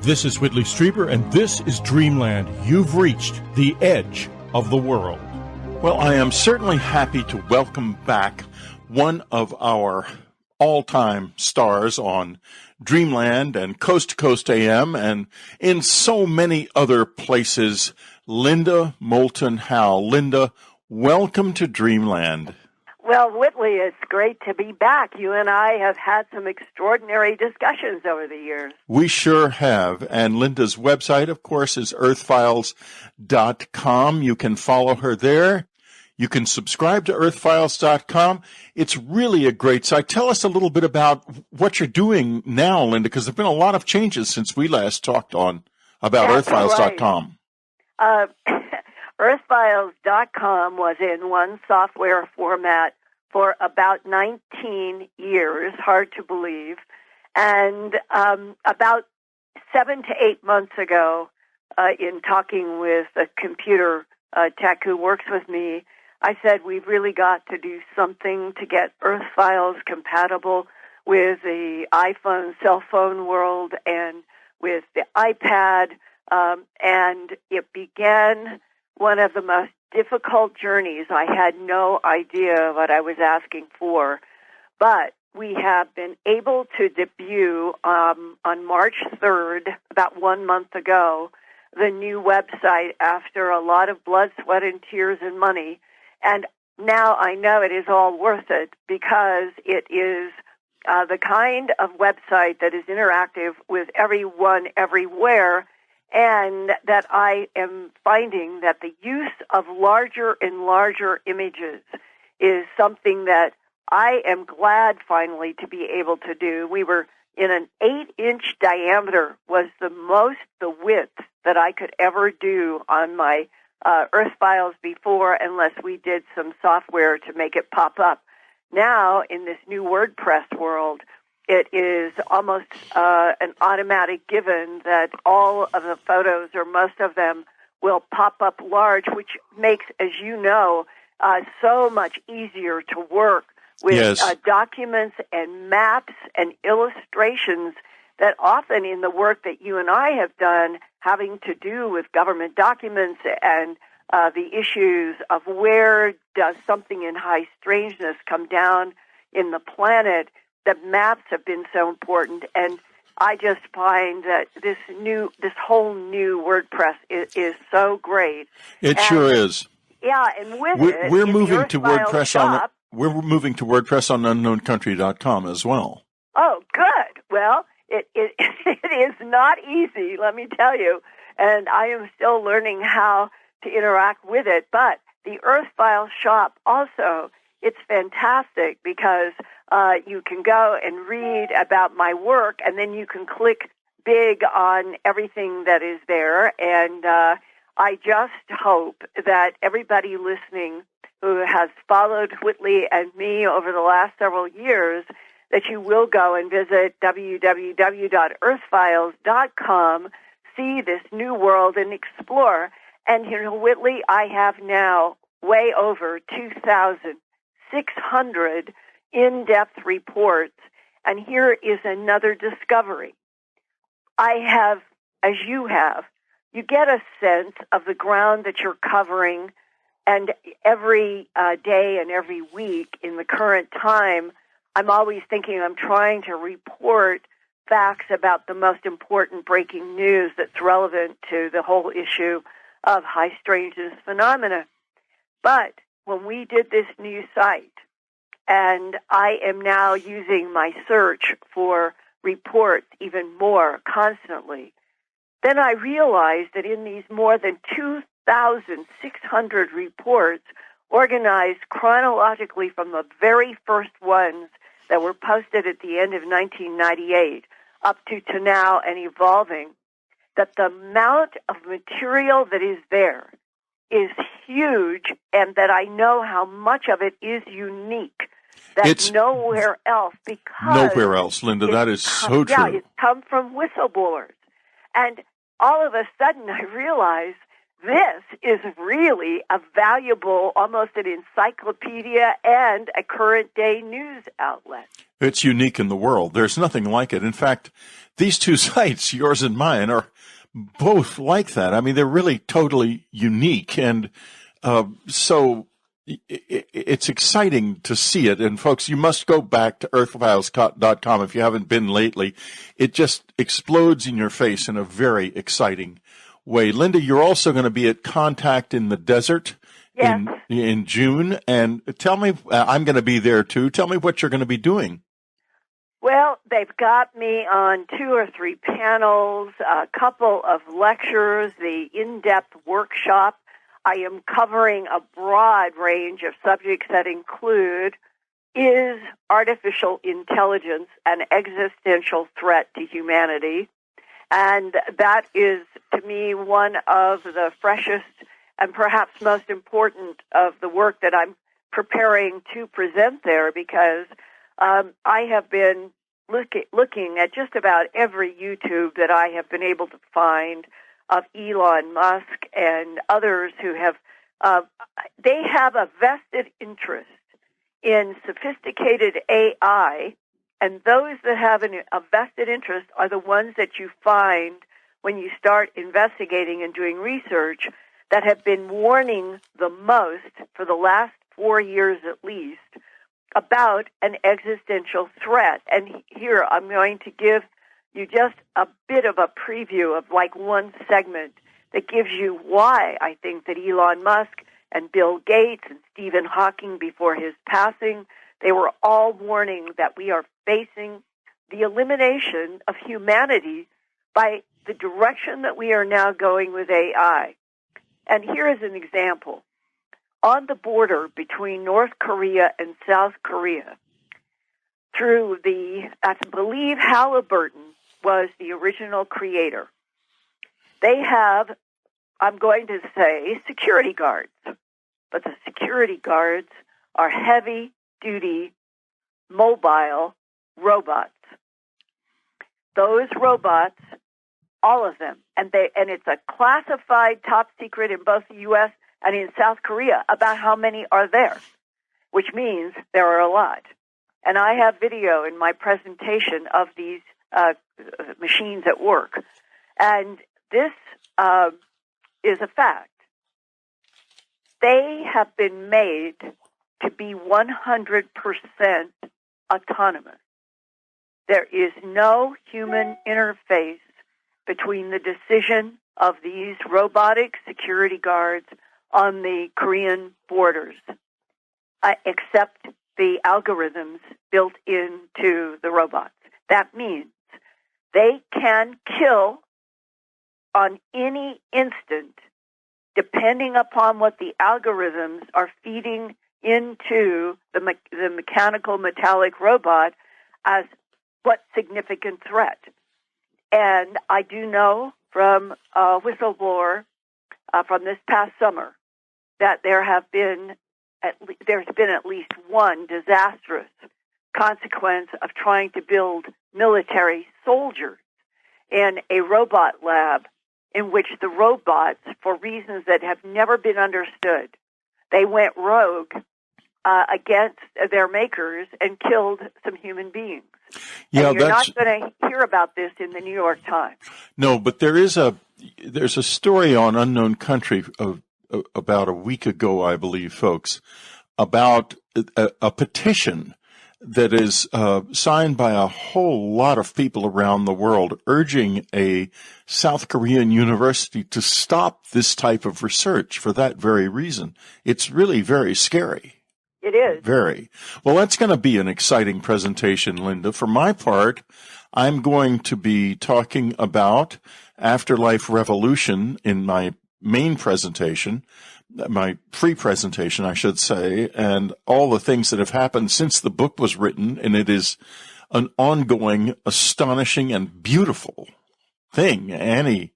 This is Whitley Streiber, and this is Dreamland. You've reached the edge of the world. Well, I am certainly happy to welcome back one of our all-time stars on Dreamland and Coast to Coast AM and in so many other places, Linda Moulton Howe. Linda, welcome to Dreamland. Well, Whitley, it's great to be back. You and I have had some extraordinary discussions over the years. We sure have. And Linda's website, of course, is earthfiles.com. You can follow her there. You can subscribe to earthfiles.com. It's really a great site. Tell us a little bit about what you're doing now, Linda, because there have been a lot of changes since we last talked on about earthfiles.com. Right. Earthfiles.com was in one software format for about 19 years, hard to believe. And about 7 to 8 months ago, in talking with a computer tech who works with me, I said we've really got to do something to get Earthfiles compatible with the iPhone, cell phone world and with the iPad. And it began one of the most difficult journeys. I had no idea what I was asking for, but we have been able to debut on March 3rd, about 1 month ago, the new website after a lot of blood, sweat, and tears and money. And now I know it is all worth it because it is the kind of website that is interactive with everyone, everywhere, and that I am finding that the use of larger and larger images is something that I am glad finally to be able to do. We were in an 8-inch diameter was the width that I could ever do on my Earthfiles before, unless we did some software to make it pop up. Now, in this new WordPress world, it is almost an automatic given that all of the photos, or most of them, will pop up large, which makes, as you know, so much easier to work with documents and maps and illustrations that often in the work that you and I have done having to do with government documents and the issues of where does something in high strangeness come down in the planet, the maps have been so important. And I just find that this whole new WordPress is so great. It sure is. Yeah, and with we're moving to WordPress shop, we're moving to WordPress on unknowncountry.com as well. Oh, good. Well, it is not easy, let me tell you, and I am still learning how to interact with it. But the Earthfile shop also, it's fantastic because you can go and read about my work, and then you can click big on everything that is there. And I just hope that everybody listening who has followed Whitley and me over the last several years, that you will go and visit www.earthfiles.com, see this new world, and explore. And here, Whitley, I have now way over 2,600 in-depth reports, and here is another discovery. I have, as you have, you get a sense of the ground that you're covering, and every day and every week in the current time, I'm always thinking I'm trying to report facts about the most important breaking news that's relevant to the whole issue of high strangeness phenomena. But when we did this new site, and I am now using my search for reports even more constantly, then I realized that in these more than 2,600 reports organized chronologically from the very first ones that were posted at the end of 1998 up to now and evolving, that the amount of material that is there is huge, and that I know how much of it is unique. That's nowhere else, because nowhere else, Linda. That is so true. Yeah, it's come from whistleblowers. And all of a sudden I realized this is really a valuable, almost an encyclopedia and a current day news outlet. It's unique in the world. There's nothing like it. In fact, these two sites, yours and mine, are both like that. I mean, they're really totally unique. And so it's exciting to see it. And folks, you must go back to earthfiles.com if you haven't been lately. It just explodes in your face in a very exciting way. Linda, you're also going to be at Contact in the Desert in June. And tell me, I'm going to be there too. Tell me what you're going to be doing. Well, they've got me on 2 or 3 panels, a couple of lectures, the in-depth workshop. I am covering a broad range of subjects that include, is artificial intelligence an existential threat to humanity? And that is, to me, one of the freshest and perhaps most important of the work that I'm preparing to present there, because I have been looking at just about every YouTube that I have been able to find of Elon Musk and others who have, they have a vested interest in sophisticated AI, and those that have a vested interest are the ones that you find when you start investigating and doing research that have been warning the most for the last 4 years at least about an existential threat. And here I'm going to give you just a bit of a preview of like one segment that gives you why I think that Elon Musk and Bill Gates and Stephen Hawking before his passing, they were all warning that we are facing the elimination of humanity by the direction that we are now going with AI. And here is an example. On the border between North Korea and South Korea, through I believe Halliburton was the original creator. They have, I'm going to say, security guards, but the security guards are heavy-duty, mobile robots. Those robots, all of them, and it's a classified top secret in both the U.S. and in South Korea about how many are there, which means there are a lot. And I have video in my presentation of these machines at work. And this is a fact. They have been made to be 100% autonomous. There is no human interface between the decision of these robotic security guards on the Korean borders, except the algorithms built into the robots. That means they can kill on any instant, depending upon what the algorithms are feeding into the mechanical metallic robot as what significant threat. And I do know from a whistleblower from this past summer that there's been at least one disastrous consequence of trying to build military soldiers in a robot lab in which the robots, for reasons that have never been understood, they went rogue against their makers and killed some human beings. Yeah, and you're not going to hear about this in the New York Times. No, but there's a story on Unknown Country about a week ago, I believe, folks, about a petition that is signed by a whole lot of people around the world urging a South Korean university to stop this type of research for that very reason. It's really very scary. It is. Very. Well, that's going to be an exciting presentation, Linda. For my part, I'm going to be talking about Afterlife Revolution in my main presentation, my free presentation, I should say, and all the things that have happened since the book was written. And it is an ongoing, astonishing, and beautiful thing. Annie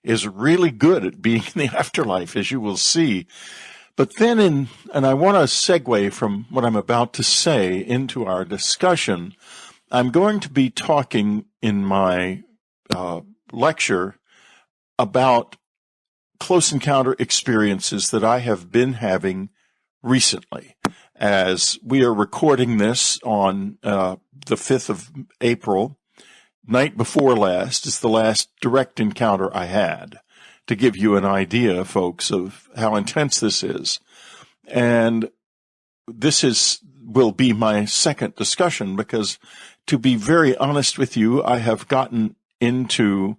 is really good at being in the afterlife, as you will see. But then, and I want to segue from what I'm about to say into our discussion, I'm going to be talking in my lecture about close encounter experiences that I have been having recently. As we are recording this on the 5th of April, night before last is the last direct encounter I had, to give you an idea, folks, of how intense this is. And this will be my second discussion because, to be very honest with you, I have gotten into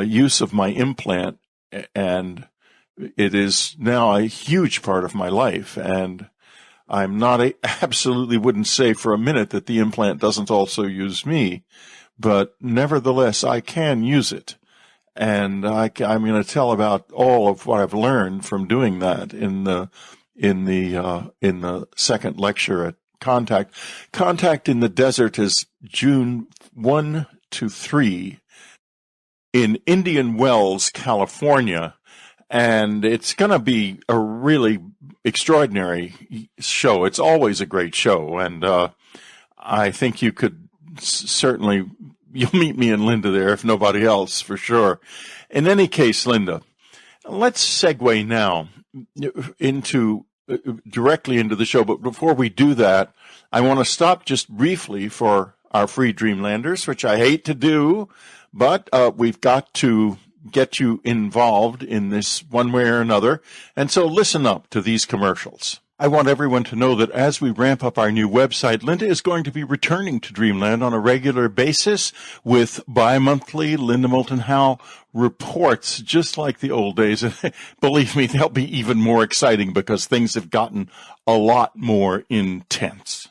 use of my implant, and it is now a huge part of my life. And I'm absolutely wouldn't say for a minute that the implant doesn't also use me, but nevertheless, I can use it. And I'm going to tell about all of what I've learned from doing that in the second lecture at Contact. Contact in the Desert is June 1 to 3 in Indian Wells, California. And it's going to be a really extraordinary show. It's always a great show. And I think you could certainly, you'll meet me and Linda there, if nobody else, for sure. In any case, Linda, let's segue now directly into the show. But before we do that, I want to stop just briefly for our free Dreamlanders, which I hate to do, but we've got to get you involved in this one way or another. And so listen up to these commercials. I want everyone to know that as we ramp up our new website, Linda is going to be returning to Dreamland on a regular basis with bi-monthly Linda Moulton Howe reports, just like the old days. And believe me, they'll be even more exciting because things have gotten a lot more intense.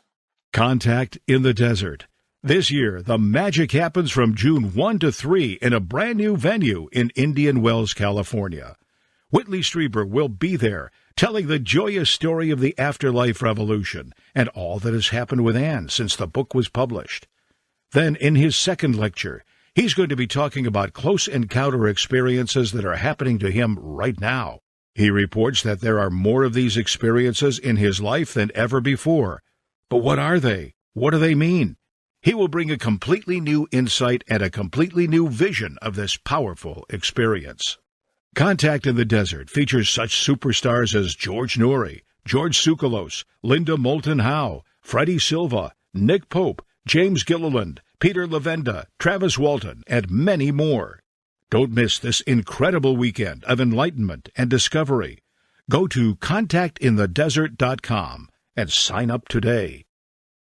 Contact in the Desert. This year, the magic happens from June 1 to 3 in a brand new venue in Indian Wells, California. Whitley Streiber will be there, telling the joyous story of the afterlife revolution and all that has happened with Anne since the book was published. Then, in his second lecture, he's going to be talking about close encounter experiences that are happening to him right now. He reports that there are more of these experiences in his life than ever before. But what are they? What do they mean? He will bring a completely new insight and a completely new vision of this powerful experience. Contact in the Desert features such superstars as George Noory, George Tsoukalos, Linda Moulton Howe, Freddie Silva, Nick Pope, James Gilliland, Peter Lavenda, Travis Walton, and many more. Don't miss this incredible weekend of enlightenment and discovery. Go to contactinthedesert.com and sign up today.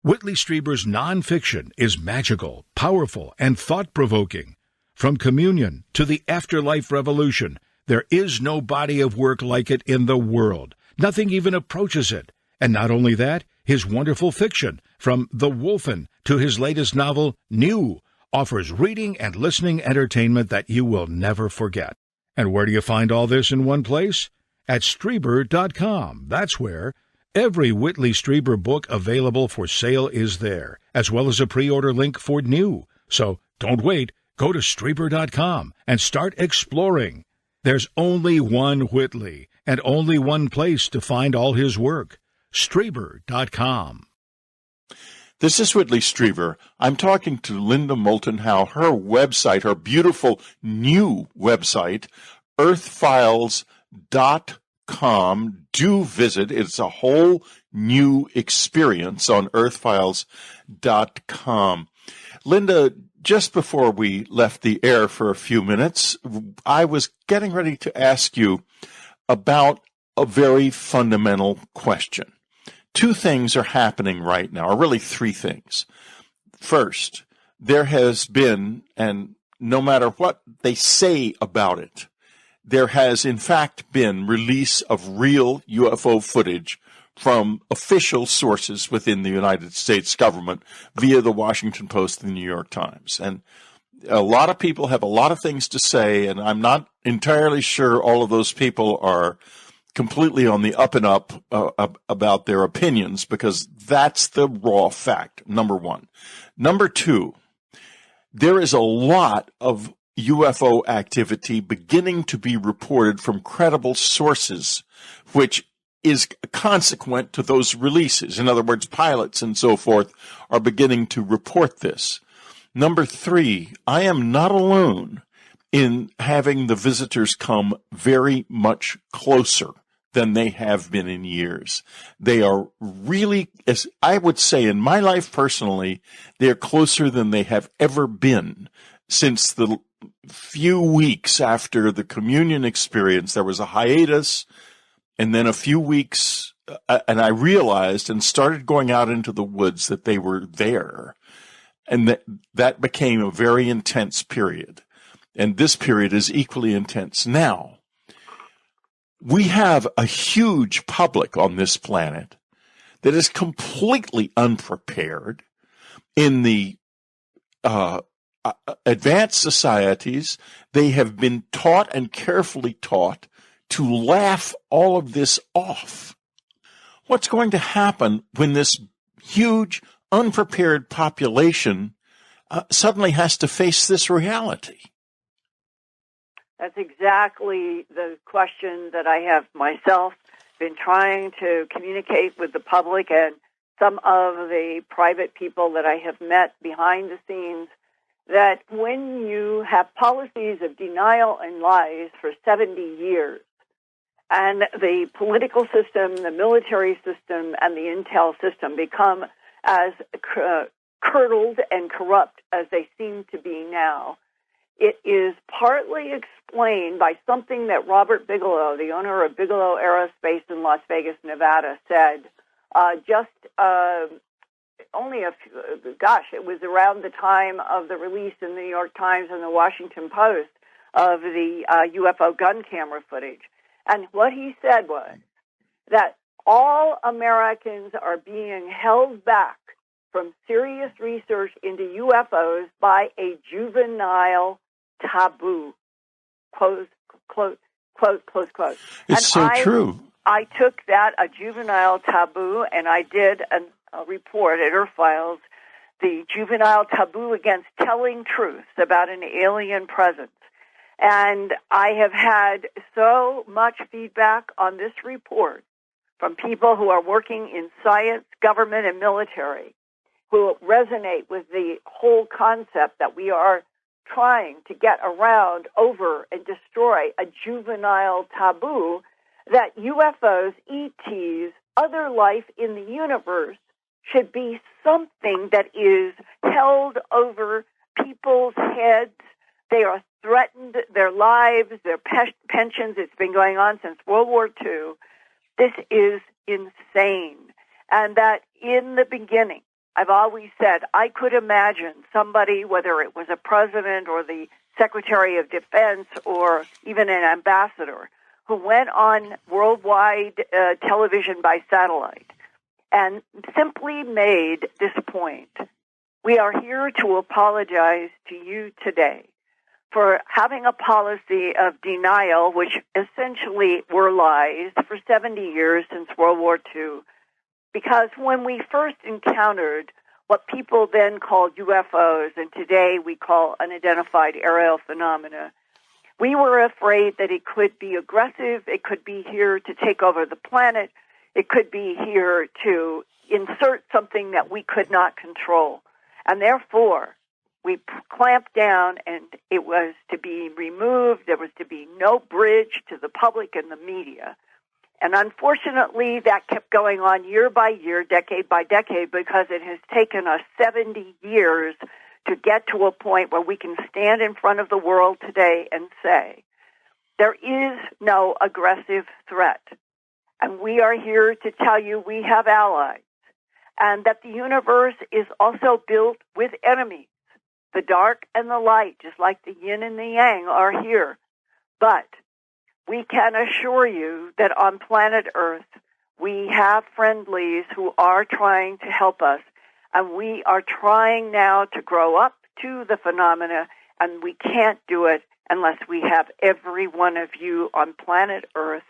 Whitley Streiber's nonfiction is magical, powerful, and thought-provoking. From communion to the afterlife revolution, there is no body of work like it in the world. Nothing even approaches it. And not only that, his wonderful fiction, from The Wolfen to his latest novel, New, offers reading and listening entertainment that you will never forget. And where do you find all this in one place? At Streiber.com. That's where. Every Whitley Streiber book available for sale is there, as well as a pre-order link for New. So don't wait. Go to Streiber.com and start exploring. There's only one Whitley and only one place to find all his work. Streiber.com. This is Whitley Streiber. I'm talking to Linda Moulton Howe. Her website, her beautiful new website, earthfiles.com. Do visit. It's a whole new experience on earthfiles.com. Linda, just before we left the air for a few minutes, I was getting ready to ask you about a very fundamental question. Two things are happening right now, or really three things. First, there has been, and no matter what they say about it, there has in fact been release of real UFO footage from official sources within the United States government via the Washington Post and the New York Times. And a lot of people have a lot of things to say, and I'm not entirely sure all of those people are completely on the up and up about their opinions, because that's the raw fact, number one. Number two, there is a lot of UFO activity beginning to be reported from credible sources, which is consequent to those releases. In other words, pilots and so forth are beginning to report this. Number three, I am not alone in having the visitors come very much closer than they have been in years. They are really, as I would say in my life personally, they're closer than they have ever been since the few weeks after the communion experience. There was a hiatus, and then a few weeks, and I realized and started going out into the woods that they were there. And that became a very intense period. And this period is equally intense now. We have a huge public on this planet that is completely unprepared. In the advanced societies, they have been taught and carefully taught to laugh all of this off. What's going to happen when this huge, unprepared population suddenly has to face this reality? That's exactly the question that I have myself been trying to communicate with the public and some of the private people that I have met behind the scenes, that when you have policies of denial and lies for 70 years, and the political system, the military system, and the intel system become as curdled and corrupt as they seem to be now, it is partly explained by something that Robert Bigelow, the owner of Bigelow Aerospace in Las Vegas, Nevada, said it was around the time of the release in the New York Times and the Washington Post of the UFO gun camera footage. And what he said was that all Americans are being held back from serious research into UFOs by a juvenile taboo. Quote, quote, quote, close quote. It's so true. I took that, a juvenile taboo, and I did a report at Earth Files, the juvenile taboo against telling truths about an alien presence. And I have had so much feedback on this report from people who are working in science, government, and military, who resonate with the whole concept that we are trying to get around, over, and destroy a juvenile taboo, that UFOs, ETs, other life in the universe should be something that is held over people's heads. They are threatened, their lives, their pensions. It's been going on since World War II. This is insane. And that in the beginning, I've always said I could imagine somebody, whether it was a president or the Secretary of Defense or even an ambassador, who went on worldwide television by satellite and simply made this point. We are here to apologize to you today for having a policy of denial, which essentially were lies, for 70 years since World War II. Because when we first encountered what people then called UFOs, and today we call unidentified aerial phenomena, we were afraid that it could be aggressive, it could be here to take over the planet, it could be here to insert something that we could not control. And therefore, we clamped down, and it was to be removed. There was to be no bridge to the public and the media. And unfortunately, that kept going on year by year, decade by decade, because it has taken us 70 years to get to a point where we can stand in front of the world today and say, there is no aggressive threat. And we are here to tell you we have allies, and that the universe is also built with enemies. The dark and the light, just like the yin and the yang, are here. But we can assure you that on planet Earth, we have friendlies who are trying to help us, and we are trying now to grow up to the phenomena, and we can't do it unless we have every one of you on planet Earth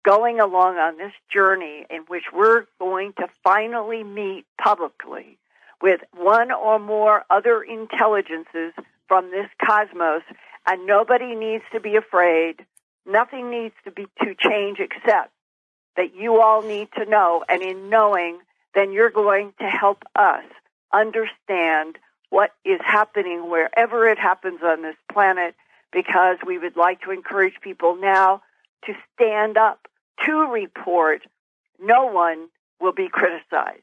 going along on this journey in which we're going to finally meet publicly with one or more other intelligences from this cosmos, and nobody needs to be afraid. Nothing needs to change except that you all need to know, and in knowing, then you're going to help us understand what is happening wherever it happens on this planet, because we would like to encourage people now to stand up, to report. No one will be criticized.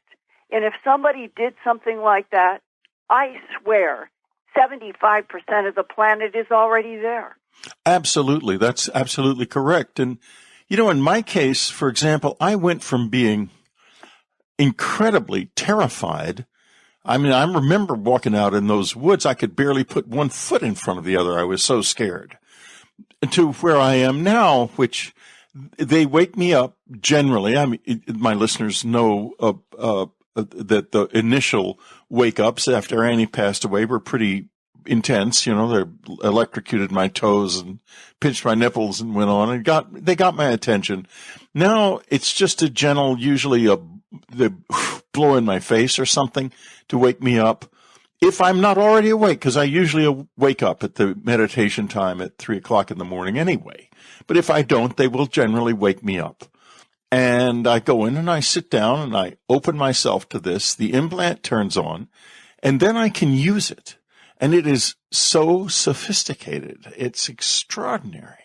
And if somebody did something like that, I swear 75% of the planet is already there. Absolutely. That's absolutely correct. And, you know, in my case, for example, I went from being incredibly terrified. I mean, I remember walking out in those woods. I could barely put one foot in front of the other. I was so scared. To where I am now, which they wake me up generally. I mean, my listeners know that the initial wake-ups after Annie passed away were pretty intense. You know, they electrocuted my toes and pinched my nipples and went on and they got my attention. Now it's just a gentle, usually the blow in my face or something to wake me up. If I'm not already awake, because I usually wake up at the meditation time at 3:00 in the morning anyway. But if I don't, they will generally wake me up. And I go in and I sit down and I open myself to this. The implant turns on and then I can use it. And it is so sophisticated. It's extraordinary.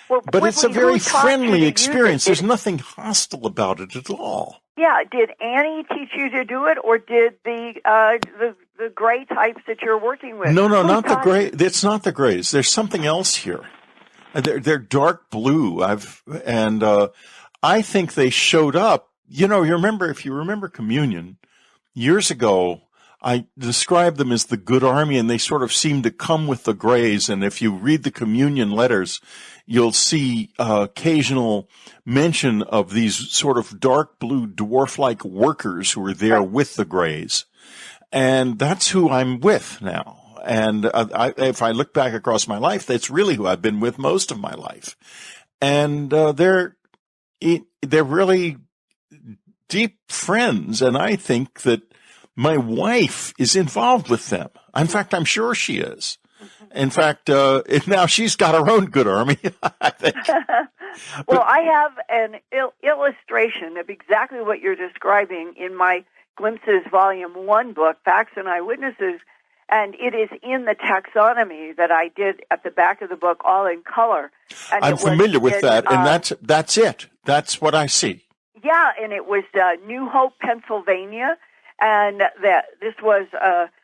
Well, but it's a very friendly experience. There's nothing hostile about it at all. Yeah. Did Annie teach you to do it, or did the gray types that you're working with? No, not the gray. It's not the grays. There's something else here. They're dark blue. I think they showed up. You know, if you remember communion years ago, I described them as the good army, and they sort of seem to come with the grays. And if you read the communion letters, you'll see occasional mention of these sort of dark blue dwarf-like workers who are there with the grays. And that's who I'm with now. And if I look back across my life, that's really who I've been with most of my life. And they're really deep friends. And I think that my wife is involved with them. In fact, I'm sure she is. In fact, now she's got her own good army, I think. Well, I have an illustration of exactly what you're describing in my Glimpses Volume 1 book, Facts and Eyewitnesses, and it is in the taxonomy that I did at the back of the book, all in color. And I'm familiar with that, and that's it. That's what I see. Yeah, and it was New Hope, Pennsylvania, and this was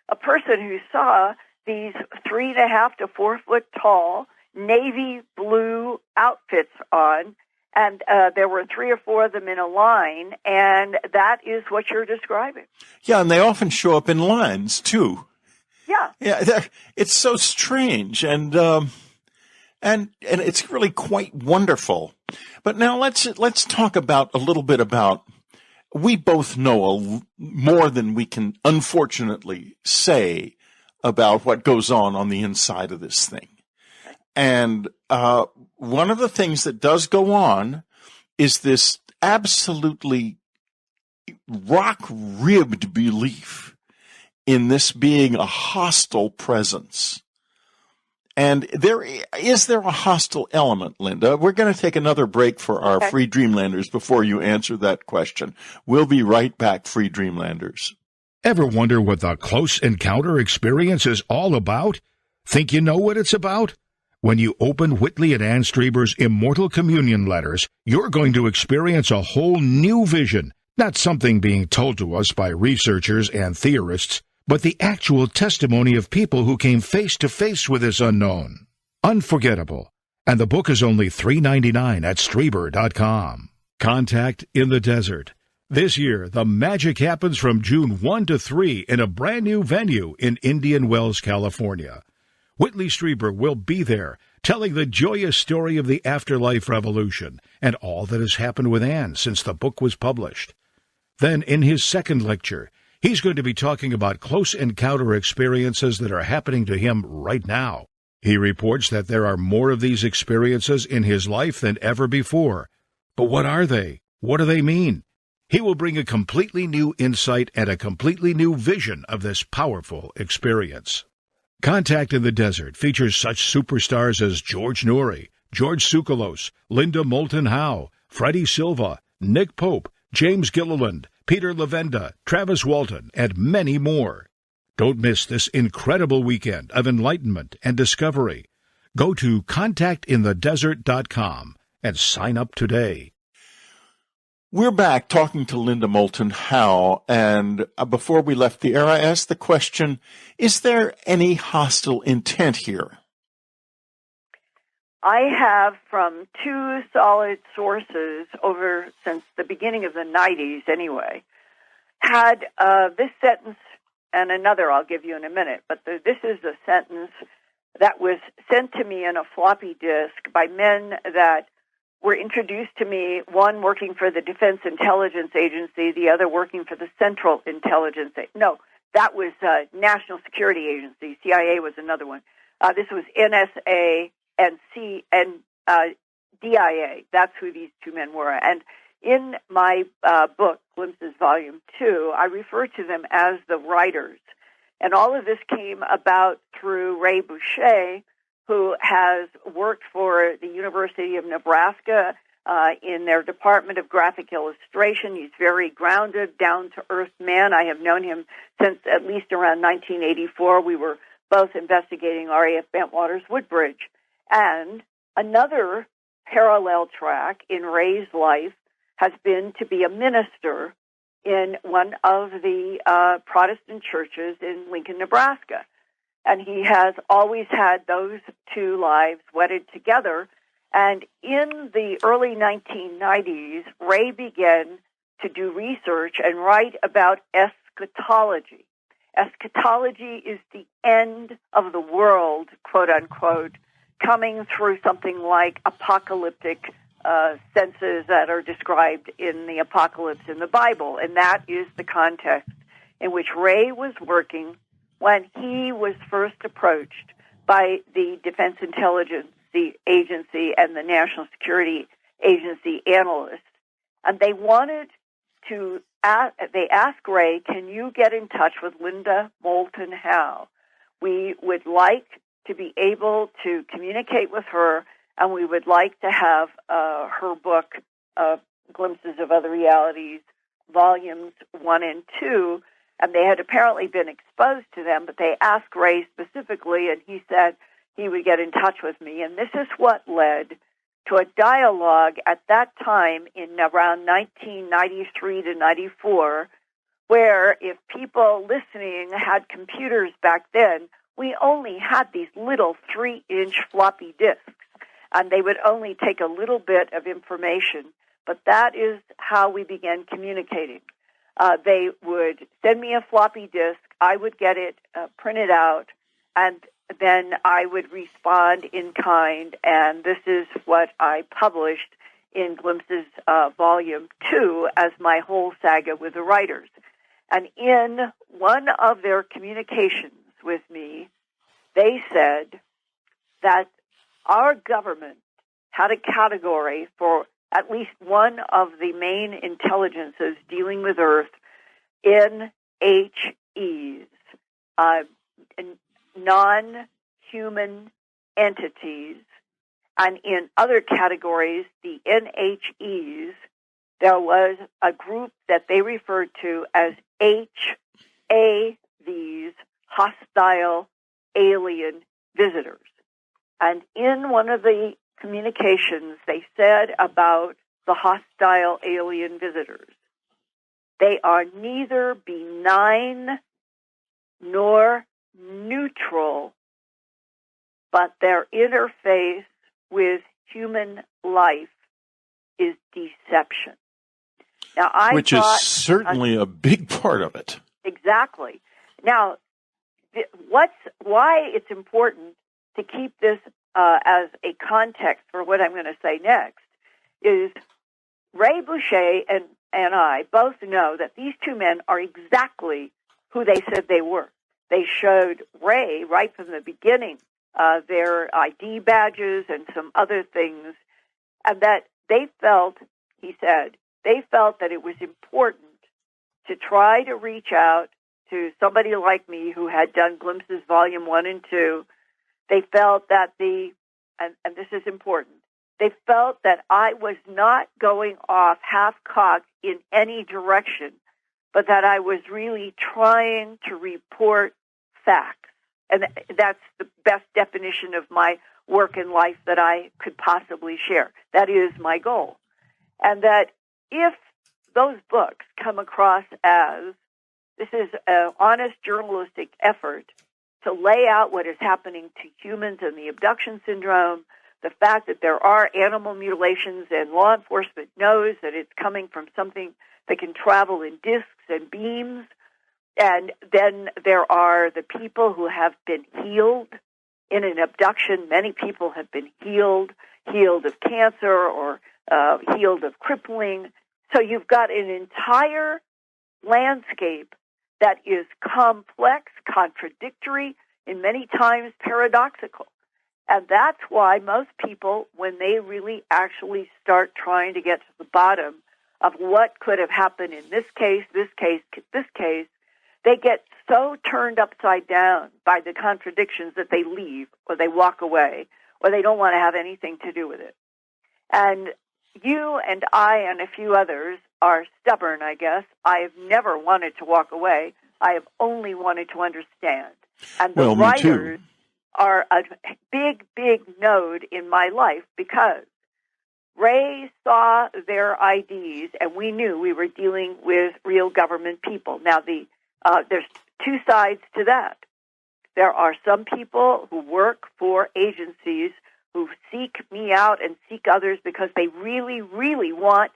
a person who saw these 3.5 to 4 foot tall navy blue outfits on, and there were 3 or 4 of them in a line, and that is what you're describing. Yeah, and they often show up in lines too. Yeah, it's so strange, and it's really quite wonderful. But now let's talk about a little bit about. We both know more than we can unfortunately say about what goes on the inside of this thing. And one of the things that does go on is this absolutely rock-ribbed belief in this being a hostile presence. And is there a hostile element, Linda? We're going to take another break for our Free Dreamlanders before you answer that question. We'll be right back, Free Dreamlanders. Ever wonder what the close encounter experience is all about? Think you know what it's about? When you open Whitley and Ann Streiber's Immortal Communion letters, you're going to experience a whole new vision, not something being told to us by researchers and theorists, but the actual testimony of people who came face to face with this unknown. Unforgettable. And the book is only $3.99 at Streiber.com. Contact in the Desert. This year, the magic happens from June 1 to 3 in a brand new venue in Indian Wells, California. Whitley Streiber will be there, telling the joyous story of the afterlife revolution and all that has happened with Anne since the book was published. Then, in his second lecture, he's going to be talking about close encounter experiences that are happening to him right now. He reports that there are more of these experiences in his life than ever before. But what are they? What do they mean? He will bring a completely new insight and a completely new vision of this powerful experience. Contact in the Desert features such superstars as George Noory, George Tsoukalos, Linda Moulton Howe, Freddie Silva, Nick Pope, James Gilliland, Peter Lavenda, Travis Walton, and many more. Don't miss this incredible weekend of enlightenment and discovery. Go to contactinthedesert.com and sign up today. We're back talking to Linda Moulton Howe, and before we left the air, I asked the question, is there any hostile intent here? I have, from two solid sources since the beginning of the 90s anyway, had this sentence and another I'll give you in a minute, but this is a sentence that was sent to me in a floppy disk by men that were introduced to me, one working for the Defense Intelligence Agency, the other working for the Central Intelligence that was National Security Agency. CIA was another one. This was NSA and DIA. That's who these two men were. And in my book, Glimpses Volume 2, I refer to them as the writers. And all of this came about through Ray Boucher, who has worked for the University of Nebraska in their Department of Graphic Illustration. He's very grounded, down-to-earth man. I have known him since at least around 1984. We were both investigating RAF Bentwaters Woodbridge. And another parallel track in Ray's life has been to be a minister in one of the Protestant churches in Lincoln, Nebraska. And he has always had those two lives wedded together. And in the early 1990s, Ray began to do research and write about eschatology. Eschatology is the end of the world, quote unquote, coming through something like apocalyptic senses that are described in the apocalypse in the Bible. And that is the context in which Ray was working when he was first approached by the Defense Intelligence Agency and the National Security Agency analysts. And they asked Ray, can you get in touch with Linda Moulton Howe? We would like to be able to communicate with her, and we would like to have her book, Glimpses of Other Realities, Volumes 1 and 2, and they had apparently been exposed to them, but they asked Ray specifically, and he said he would get in touch with me. And this is what led to a dialogue at that time in around 1993 to 94, where if people listening had computers back then, we only had these little 3-inch floppy disks, and they would only take a little bit of information. But that is how we began communicating. They would send me a floppy disk. I would get it printed out, and then I would respond in kind. And this is what I published in Glimpses Volume 2 as my whole saga with the writers. And in one of their communications with me, they said that our government had a category for at least one of the main intelligences dealing with Earth, NHEs, non-human entities, and in other categories, the NHEs, there was a group that they referred to as HAVs, hostile alien visitors. And in one of the communications, they said about the hostile alien visitors, they are neither benign nor neutral, but their interface with human life is deception. Now, which is certainly a big part of it. Exactly. Now, why it's important to keep this as a context for what I'm going to say next is Ray Boucher and I both know that these two men are exactly who they said they were. They showed Ray right from the beginning their ID badges and some other things, and that they felt, he said, they felt that it was important to try to reach out to somebody like me who had done Glimpses Volume 1 and 2. They felt that and this is important, they felt that I was not going off half-cocked in any direction, but that I was really trying to report facts. And that's the best definition of my work in life that I could possibly share. That is my goal. And that if those books come across as this is an honest journalistic effort to lay out what is happening to humans and the abduction syndrome, the fact that there are animal mutilations and law enforcement knows that it's coming from something that can travel in discs and beams, and then there are the people who have been healed in an abduction. Many people have been healed of cancer or healed of crippling. So you've got an entire landscape that is complex, contradictory, and many times paradoxical. And that's why most people, when they really actually start trying to get to the bottom of what could have happened in this case, they get so turned upside down by the contradictions that they leave or they walk away or they don't want to have anything to do with it. And you and I and a few others are stubborn, I guess. I have never wanted to walk away. I have only wanted to understand. And the writers are a big, big node in my life because Ray saw their IDs, and we knew we were dealing with real government people. Now, there's two sides to that. There are some people who work for agencies who seek me out and seek others because they really, really want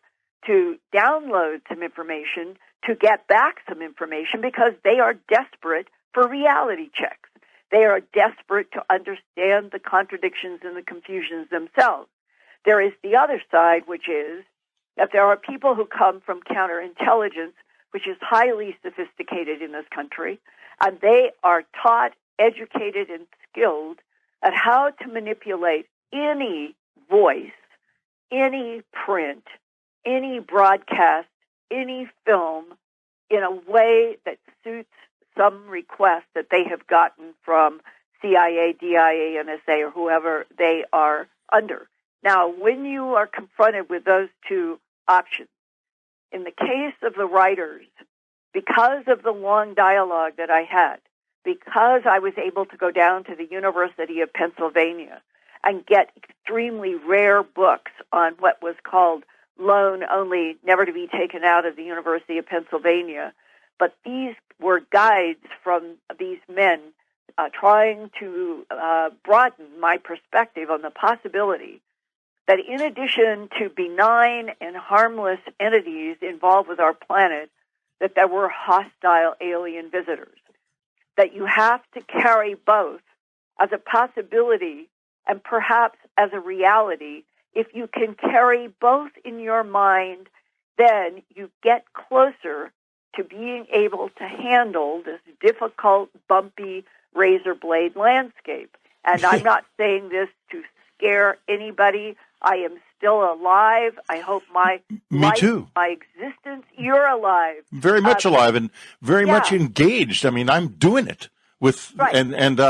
to download some information, to get back some information, because they are desperate for reality checks. They are desperate to understand the contradictions and the confusions themselves. There is the other side, which is that there are people who come from counterintelligence, which is highly sophisticated in this country, and they are taught, educated, and skilled at how to manipulate any voice, any print, any broadcast, any film in a way that suits some request that they have gotten from CIA, DIA, NSA, or whoever they are under. Now, when you are confronted with those two options, in the case of the writers, because of the long dialogue that I had, because I was able to go down to the University of Pennsylvania and get extremely rare books on what was called loan only, never to be taken out of the University of Pennsylvania. But these were guides from these men trying to broaden my perspective on the possibility that in addition to benign and harmless entities involved with our planet, that there were hostile alien visitors, that you have to carry both as a possibility and perhaps as a reality. If you can carry both in your mind, then you get closer to being able to handle this difficult, bumpy, razor blade landscape. And I'm not saying this to scare anybody. I am still alive. I hope my life, too. My existence, you're alive. Very much alive and very much engaged. I mean, I'm doing it with, and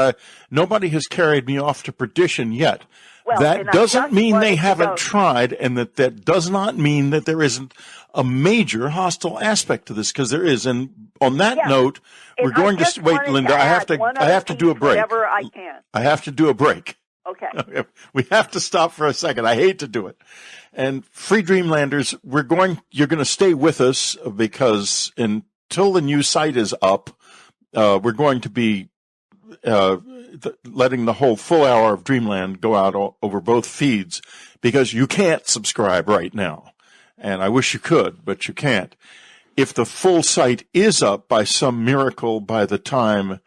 nobody has carried me off to perdition yet. Well, that doesn't mean they haven't tried, and that does not mean that there isn't a major hostile aspect to this, because there is. And on that note, we're going to wait, Linda. I have to do a break. Whenever I can. I have to do a break. Okay. We have to stop for a second. I hate to do it. And Free Dreamlanders, you're going to stay with us, because until the new site is up, we're going to be letting the whole full hour of Dreamland go out over both feeds, because you can't subscribe right now. And I wish you could, but you can't. If the full site is up by some miracle by the time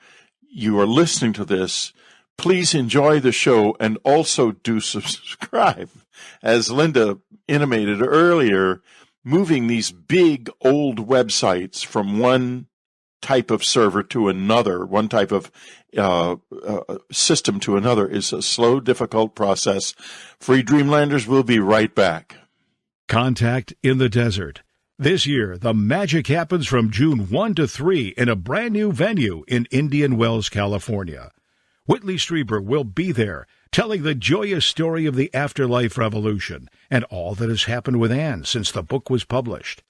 you are listening to this, please enjoy the show and also do subscribe. As Linda intimated earlier, moving these big old websites from one type of server to another, one type of system to another, is a slow, difficult process. Free Dreamlanders will be right back. Contact in the Desert. This year, the magic happens from June 1 to 3 in a brand new venue in Indian Wells, California. Whitley Streiber will be there, telling the joyous story of the afterlife revolution and all that has happened with Anne since the book was published.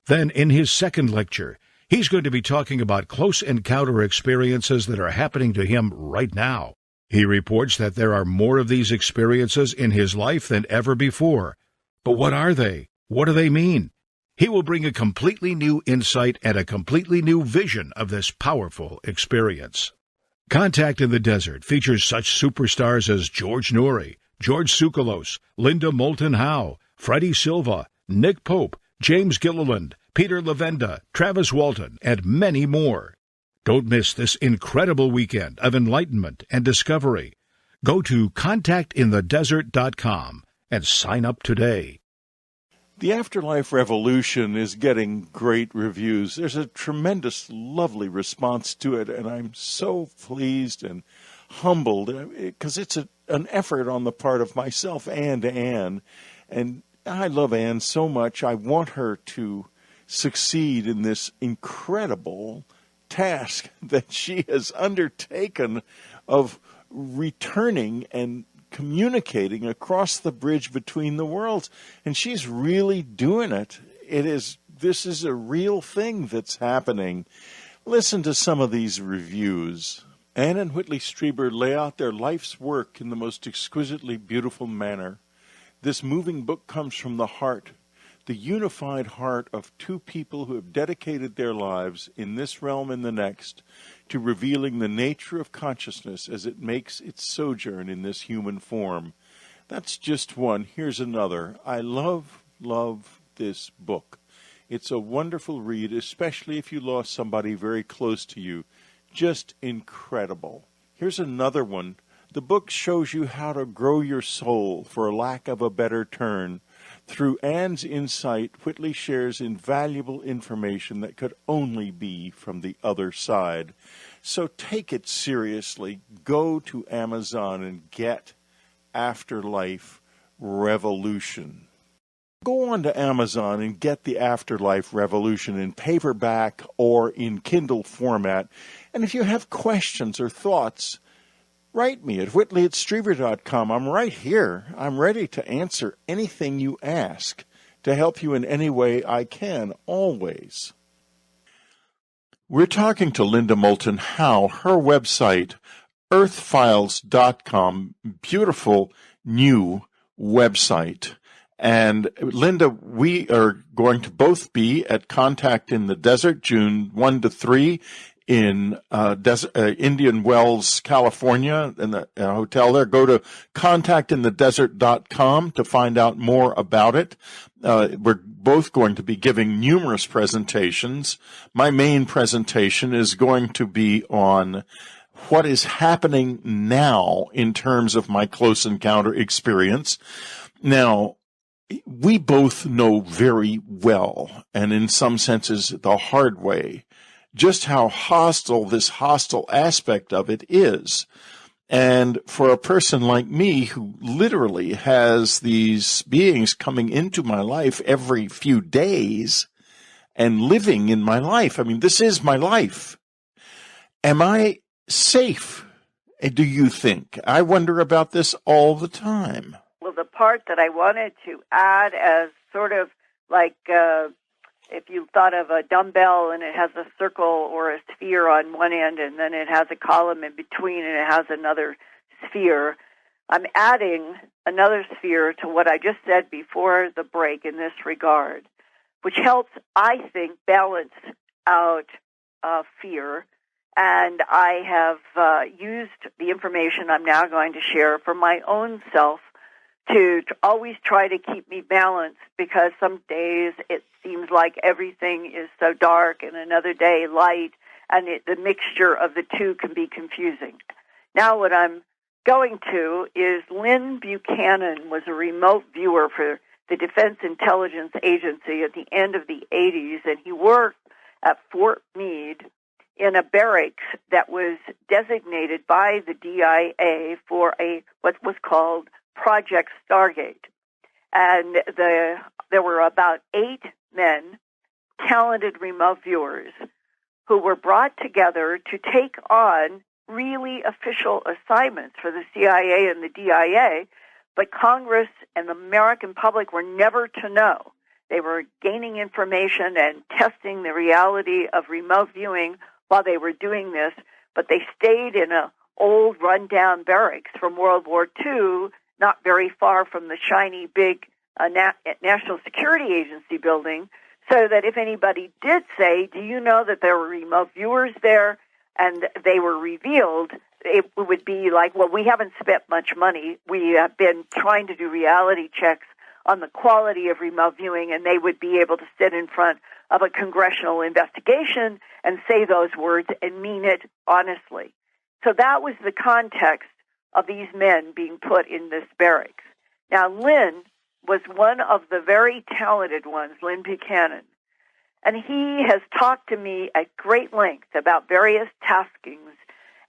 Then, in his second lecture, he's going to be talking about close encounter experiences that are happening to him right now. He reports that there are more of these experiences in his life than ever before. But what are they? What do they mean? He will bring a completely new insight and a completely new vision of this powerful experience. Contact in the Desert features such superstars as George Noory, George Tsoukalos, Linda Moulton Howe, Freddie Silva, Nick Pope, James Gilliland, Peter Lavenda, Travis Walton, and many more. Don't miss this incredible weekend of enlightenment and discovery. Go to contactinthedesert.com and sign up today. The Afterlife Revolution is getting great reviews. There's a tremendous, lovely response to it, and I'm so pleased and humbled because it's an effort on the part of myself and Anne. And I love Anne so much. I want her to succeed in this incredible task that she has undertaken of returning and communicating across the bridge between the worlds, and she's really doing it. This is a real thing that's happening. Listen to some of these reviews. Anne and Whitley Streiber lay out their life's work in the most exquisitely beautiful manner. This moving book comes from the heart, the unified heart of two people who have dedicated their lives in this realm and the next to revealing the nature of consciousness as it makes its sojourn in this human form. That's just one. Here's another. I love this book. It's a wonderful read, especially if you lost somebody very close to you. Just incredible. Here's another one. The book shows you how to grow your soul, for lack of a better term. Through Anne's insight, Whitley shares invaluable information that could only be from the other side. So take it seriously. Go to Amazon and get Afterlife Revolution. Go on to Amazon and get the Afterlife Revolution in paperback or in Kindle format. And if you have questions or thoughts, write me at whitley@streiber.com. I'm right here. I'm ready to answer anything you ask, to help you in any way I can, always. We're talking to Linda Moulton Howe. Her website, earthfiles.com, beautiful new website. And Linda, we are going to both be at Contact in the Desert, June 1 to 3, in Indian Wells, California, in the hotel there. Go to contactinthedesert.com to find out more about it. We're both going to be giving numerous presentations. My main presentation is going to be on what is happening now in terms of my close encounter experience. Now, we both know very well, and in some senses the hard way, just how hostile this hostile aspect of it is. And for a person like me who literally has these beings coming into my life every few days and living in my life, I mean, this is my life. Am I safe, do you think? I wonder about this all the time. Well, the part that I wanted to add as sort of like if you thought of a dumbbell and it has a circle or a sphere on one end and then it has a column in between and it has another sphere, I'm adding another sphere to what I just said before the break in this regard, which helps, I think, balance out fear. And I have used the information I'm now going to share for my own self to always try to keep me balanced, because some days it seems like everything is so dark and another day light, and the mixture of the two can be confusing. Now what I'm going to is Lynn Buchanan was a remote viewer for the Defense Intelligence Agency at the end of the 80s, and he worked at Fort Meade in a barracks that was designated by the DIA for what was called Project Stargate. And there were about 8 men, talented remote viewers, who were brought together to take on really official assignments for the CIA and the DIA, but Congress and the American public were never to know. They were gaining information and testing the reality of remote viewing while they were doing this, but they stayed in a old rundown barracks from World War II, not very far from the shiny big National Security Agency building, so that if anybody did say, do you know that there were remote viewers there, and they were revealed, it would be like, well, we haven't spent much money. We have been trying to do reality checks on the quality of remote viewing, and they would be able to sit in front of a congressional investigation and say those words and mean it honestly. So that was the context of these men being put in this barracks. Now, Lynn was one of the very talented ones, Lynn Buchanan, and he has talked to me at great length about various taskings,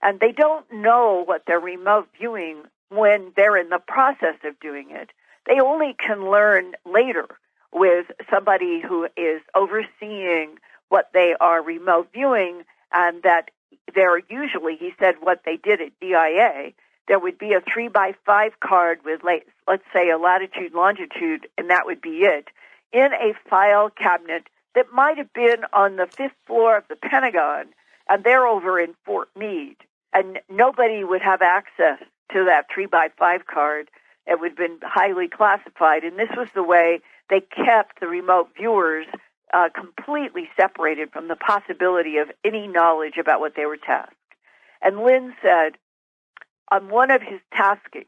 and they don't know what they're remote viewing when they're in the process of doing it. They only can learn later with somebody who is overseeing what they are remote viewing, and that they're usually, he said, what they did at DIA, there would be a 3x5 card with, let's say, a latitude, longitude, and that would be it, in a file cabinet that might have been on the 5th floor of the Pentagon, and they're over in Fort Meade, and nobody would have access to that 3x5 card. It would have been highly classified, and this was the way they kept the remote viewers completely separated from the possibility of any knowledge about what they were tasked. And Lynn said, on one of his taskings,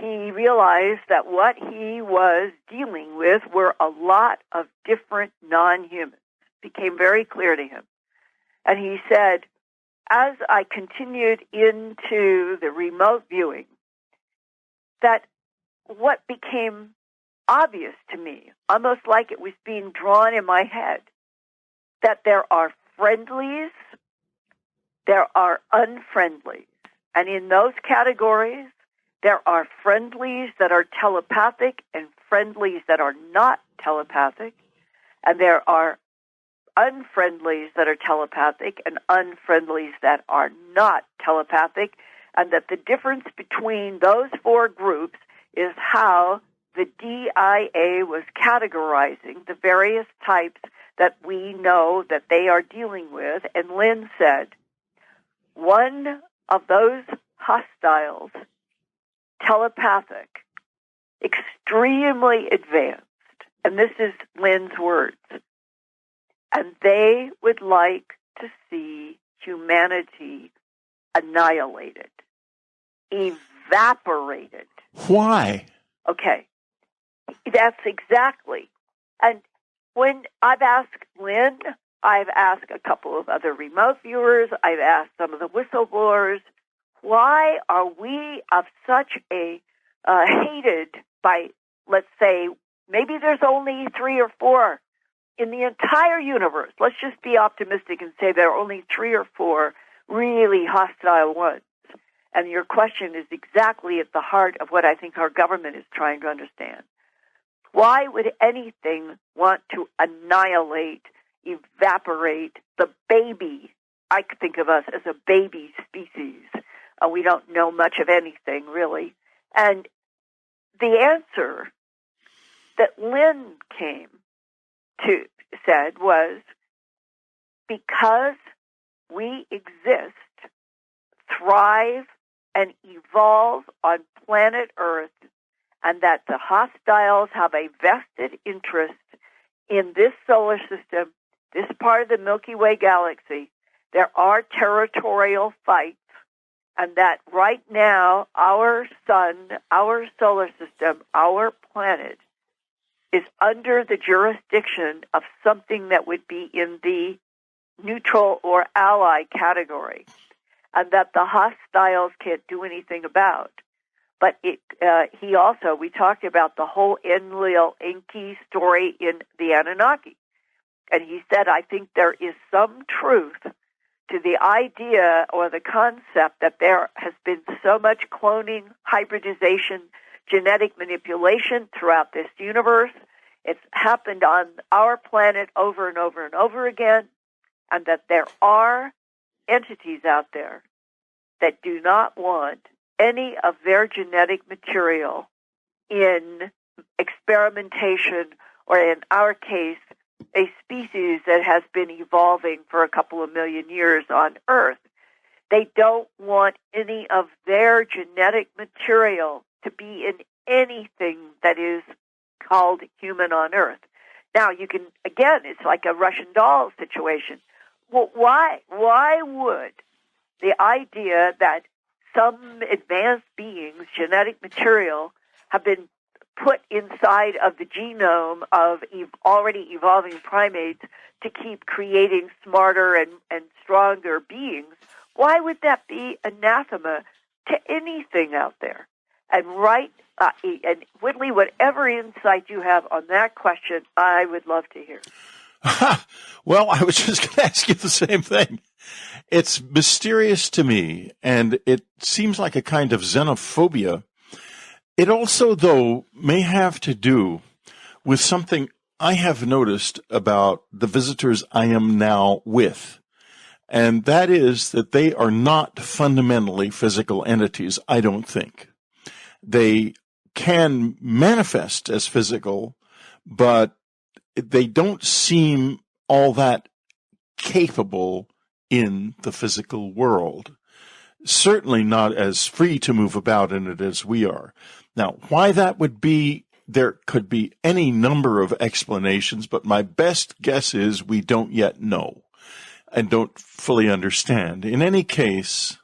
he realized that what he was dealing with were a lot of different non-humans. It became very clear to him. And he said, as I continued into the remote viewing, that what became obvious to me, almost like it was being drawn in my head, that there are friendlies, there are unfriendlies. And in those categories, there are friendlies that are telepathic and friendlies that are not telepathic. And there are unfriendlies that are telepathic and unfriendlies that are not telepathic. And that the difference between those four groups is how the DIA was categorizing the various types that we know that they are dealing with. And Lynn said, one of those hostiles, telepathic, extremely advanced, and this is Lynn's words, and they would like to see humanity annihilated, evaporated. Why? Okay, that's exactly. And when I've asked Lynn, I've asked a couple of other remote viewers, I've asked some of the whistleblowers, why are we of such a hated by, let's say, maybe there's only 3 or 4 in the entire universe. Let's just be optimistic and say there are only 3 or 4 really hostile ones. And your question is exactly at the heart of what I think our government is trying to understand. Why would anything want to annihilate, evaporate the baby? I think of us as a baby species. We don't know much of anything, really. And the answer that Lynn said was, because we exist, thrive, and evolve on planet Earth, and that the hostiles have a vested interest in this solar system, this part of the Milky Way galaxy. There are territorial fights, and that right now our sun, our solar system, our planet is under the jurisdiction of something that would be in the neutral or ally category, and that the hostiles can't do anything about. But we talked about the whole Enlil Enki story in the Anunnaki. And he said, I think there is some truth to the idea or the concept that there has been so much cloning, hybridization, genetic manipulation throughout this universe. It's happened on our planet over and over and over again, and that there are entities out there that do not want any of their genetic material in experimentation, or in our case, a species that has been evolving for a couple of million years on Earth. They don't want any of their genetic material to be in anything that is called human on Earth. Now, you can, again, it's like a Russian doll situation. Well, why would the idea that some advanced beings' genetic material have been put inside of the genome of already evolving primates to keep creating smarter and stronger beings, why would that be anathema to anything out there? And and Whitley, whatever insight you have on that question, I would love to hear. Well, I was just going to ask you the same thing. It's mysterious to me, and it seems like a kind of xenophobia. It also, though, may have to do with something I have noticed about the visitors I am now with, and that is that they are not fundamentally physical entities, I don't think. They can manifest as physical, but they don't seem all that capable in the physical world. Certainly not as free to move about in it as we are. Now, why that would be, there could be any number of explanations, but my best guess is we don't yet know and don't fully understand. In any case,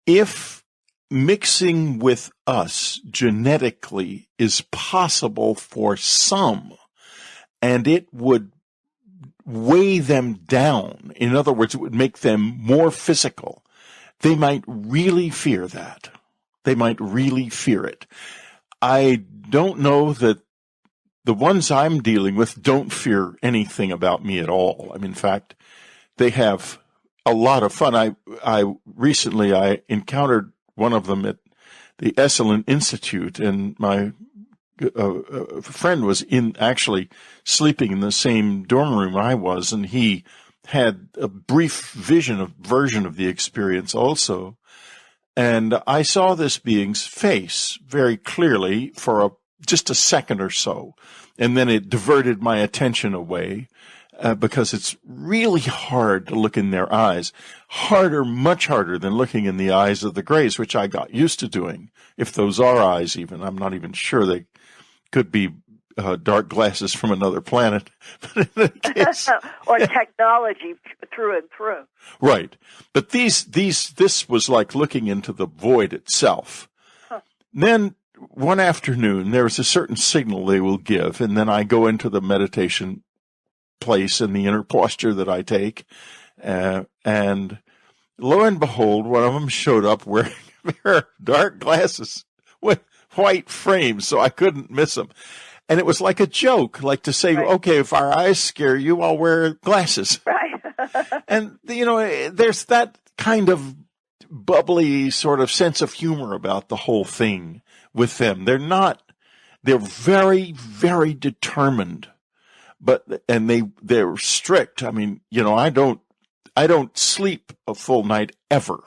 if mixing with us genetically is possible for some, and it would weigh them down, in other words, it would make them more physical, they might really fear that. They might really fear it. I don't know that the ones I'm dealing with don't fear anything about me at all. I mean, in fact, they have a lot of fun. I recently encountered one of them at the Esalen Institute, and my friend was actually sleeping in the same dorm room I was, and he had a brief version of the experience also. And I saw this being's face very clearly for just a second or so, and then it diverted my attention away because it's really hard to look in their eyes. Much harder than looking in the eyes of the Greys, which I got used to doing, if those are eyes even. I'm not even sure they could be dark glasses from another planet. But in any case, or technology through and through. Right. But this was like looking into the void itself. Huh. Then one afternoon, there's a certain signal they will give, and then I go into the meditation place and the inner posture that I take, and lo and behold, one of them showed up wearing a pair of dark glasses with white frames, so I couldn't miss them. And it was like a joke, like to say, right, okay, if our eyes scare you, I'll wear glasses. Right. And, there's that kind of bubbly sort of sense of humor about the whole thing with them. They're very, very determined, and they're strict. I mean, I don't sleep a full night ever.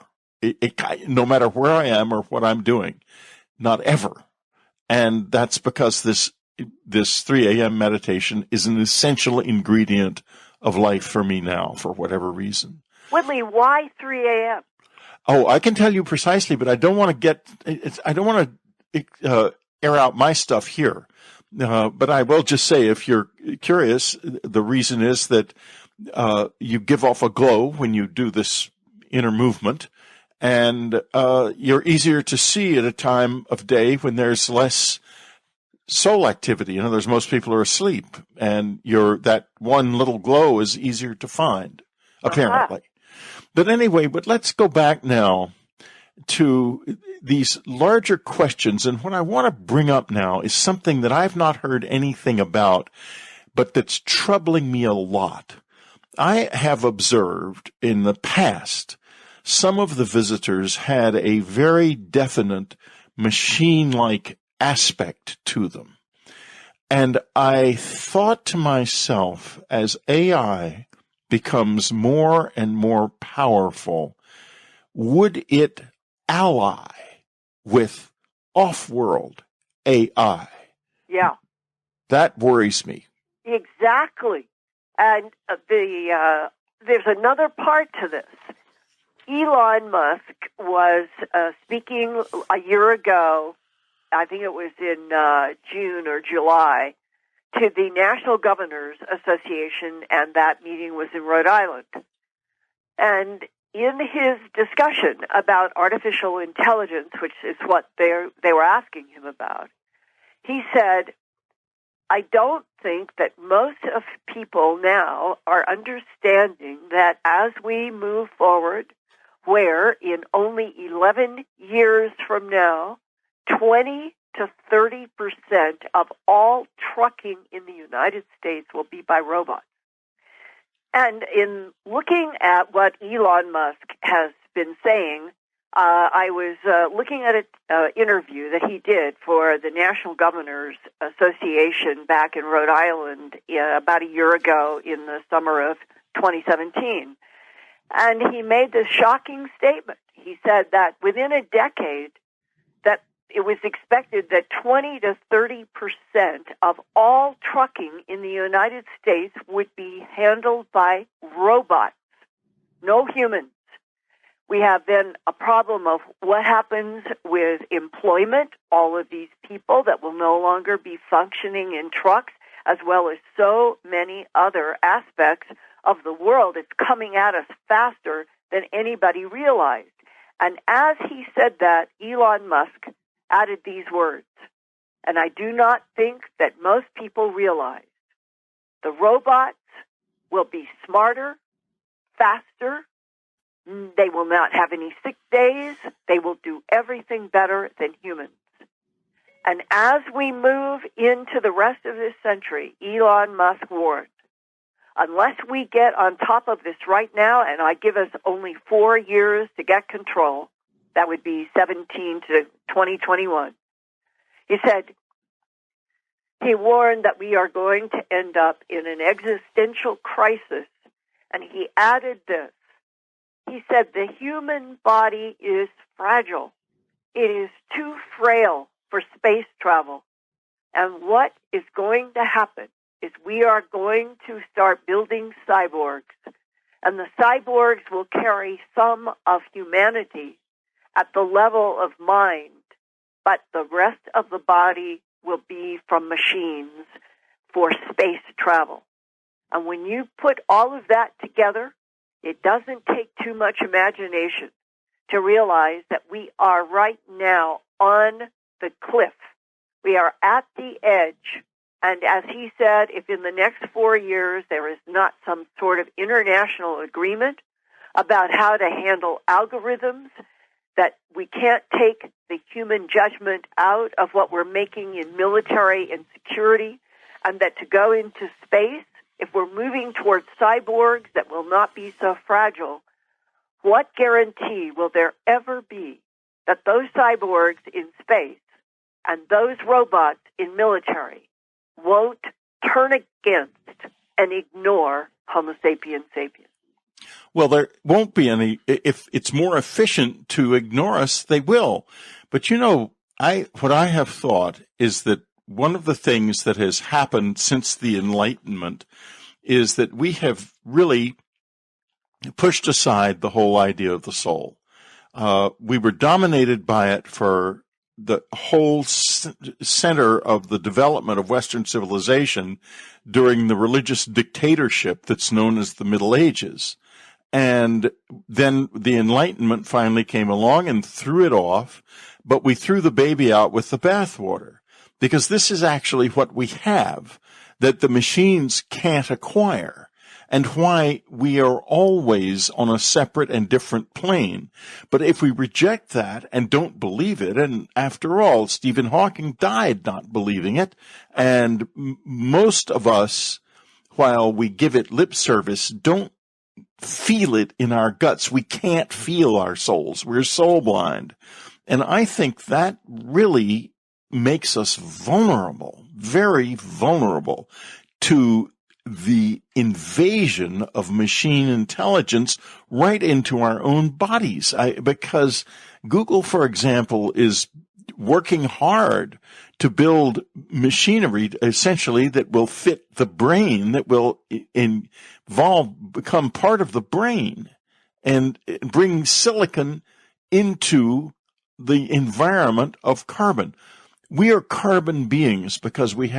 No matter where I am or what I'm doing, not ever. And that's because this 3 a.m. meditation is an essential ingredient of life for me now, for whatever reason. Whitley, why 3 a.m.? Oh, I can tell you precisely, but I don't want to air out my stuff here. But I will just say, if you're curious, the reason is that you give off a glow when you do this inner movement, and you're easier to see at a time of day when there's less soul activity. In other words, most people are asleep, and that one little glow is easier to find, apparently. But anyway, let's go back now to these larger questions. And what I want to bring up now is something that I've not heard anything about, but that's troubling me a lot. I have observed in the past some of the visitors had a very definite machine-like aspect to them. And I thought to myself, as AI becomes more and more powerful, would it ally with off-world AI? Yeah. That worries me. Exactly. And there's another part to this. Elon Musk was speaking a year ago, I think it was in June or July, to the National Governors Association, and that meeting was in Rhode Island. And in his discussion about artificial intelligence, which is what they were asking him about, he said, I don't think that most of people now are understanding that as we move forward, where in only 11 years from now, 20 to 30% of all trucking in the United States will be by robots. And in looking at what Elon Musk has been saying, I was looking at an interview that he did for the National Governors Association back in Rhode Island about a year ago in the summer of 2017. And he made this shocking statement. He said that within a decade, that it was expected that 20 to 30% of all trucking in the United States would be handled by robots, no humans. We have then a problem of what happens with employment, all of these people that will no longer be functioning in trucks, as well as so many other aspects of the world. It's coming at us faster than anybody realized. And as he said that, Elon Musk added these words, and I do not think that most people realize. The robots will be smarter, faster. They will not have any sick days. They will do everything better than humans. And as we move into the rest of this century, Elon Musk warned, unless we get on top of this right now, and I give us only 4 years to get control, that would be 17 to 2021. He said, he warned that we are going to end up in an existential crisis. And he added this. He said, the human body is fragile. It is too frail for space travel. And what is going to happen is we are going to start building cyborgs. And the cyborgs will carry some of humanity at the level of mind, but the rest of the body will be from machines for space travel. And when you put all of that together, it doesn't take too much imagination to realize that we are right now on the cliff. We are at the edge. And as he said, if in the next 4 years there is not some sort of international agreement about how to handle algorithms, that we can't take the human judgment out of what we're making in military and security, and that to go into space, if we're moving towards cyborgs that will not be so fragile, what guarantee will there ever be that those cyborgs in space and those robots in military won't turn against and ignore Homo sapiens sapiens? Well, there won't be any. If it's more efficient to ignore us, they will. But what I have thought is that one of the things that has happened since the Enlightenment is that we have really pushed aside the whole idea of the soul. We were dominated by it for the whole center of the development of Western civilization during the religious dictatorship that's known as the Middle Ages. And then the Enlightenment finally came along and threw it off, but we threw the baby out with the bathwater, because this is actually what we have that the machines can't acquire, and why we are always on a separate and different plane. But if we reject that and don't believe it, and after all, Stephen Hawking died not believing it, and most of us, while we give it lip service, don't feel it in our guts. We can't feel our souls. We're soul blind. And I think that really makes us vulnerable, very vulnerable to the invasion of machine intelligence right into our own bodies. Because Google, for example, is working hard to build machinery essentially that will fit the brain, that will become part of the brain. and bringing silicon into the environment of carbon. We are carbon beings because we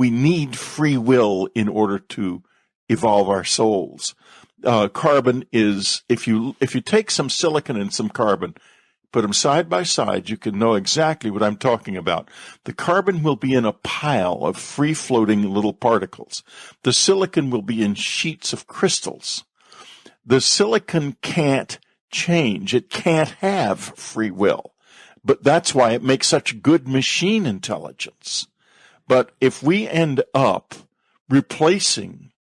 need free will in order to evolve our souls. Carbon is, if you take some silicon and some carbon, put them side by side, you can know exactly what I'm talking about. The carbon will be in a pile of free-floating little particles. The silicon will be in sheets of crystals. The silicon can't change. It can't have free will. But that's why it makes such good machine intelligence. But if we end up replacing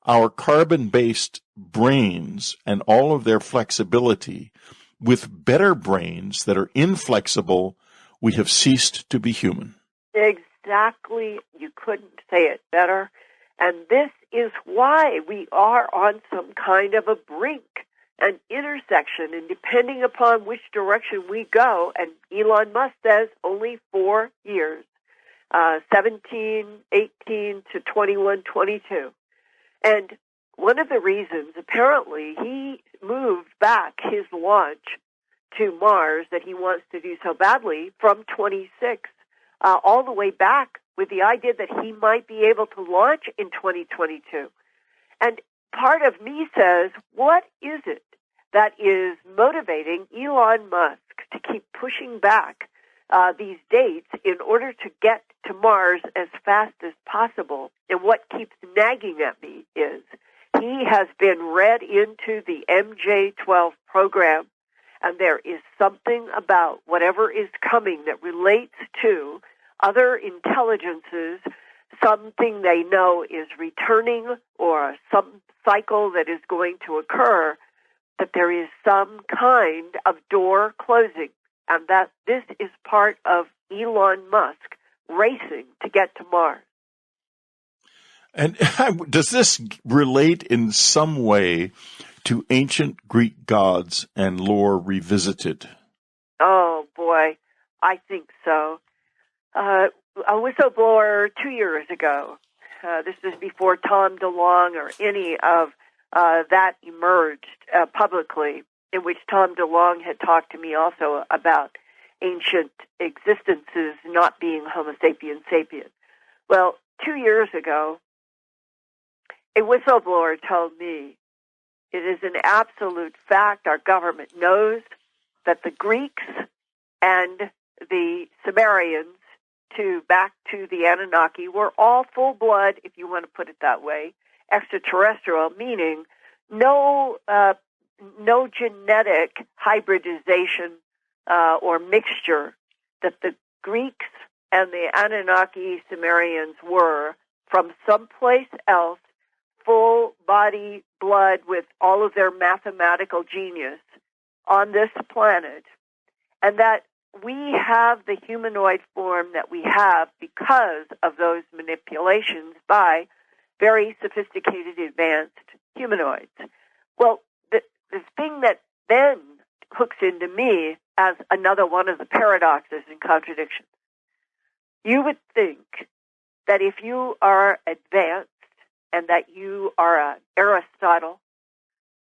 our carbon-based brains and all of their flexibility with better brains that are inflexible, we have ceased to be human. Exactly. You couldn't say it better. And this is why we are on some kind of a brink, an intersection, and depending upon which direction we go, and Elon Musk says only 4 years, 17, 18 to 21, 22. And one of the reasons, apparently, he moved back his launch to Mars that he wants to do so badly from 26 all the way back with the idea that he might be able to launch in 2022. And part of me says, what is it that is motivating Elon Musk to keep pushing back these dates in order to get to Mars as fast as possible? And what keeps nagging at me is he has been read into the MJ-12 program, and there is something about whatever is coming that relates to other intelligences, something they know is returning or some cycle that is going to occur, that there is some kind of door closing, and that this is part of Elon Musk racing to get to Mars. And does this relate in some way to ancient Greek gods and lore revisited? Oh, boy, I think so. A whistleblower 2 years ago, this is before Tom DeLonge or any of that emerged publicly, in which Tom DeLonge had talked to me also about ancient existences not being Homo sapiens sapien. Well, 2 years ago, a whistleblower told me it is an absolute fact, our government knows, that the Greeks and the Sumerians back to the Anunnaki were all full-blood, if you want to put it that way, extraterrestrial, meaning no genetic hybridization or mixture, that the Greeks and the Anunnaki Sumerians were from someplace else, full body blood with all of their mathematical genius on this planet, and that we have the humanoid form that we have because of those manipulations by very sophisticated, advanced humanoids. Well, the thing that then hooks into me as another one of the paradoxes and contradictions, you would think that if you are advanced and that you are an Aristotle,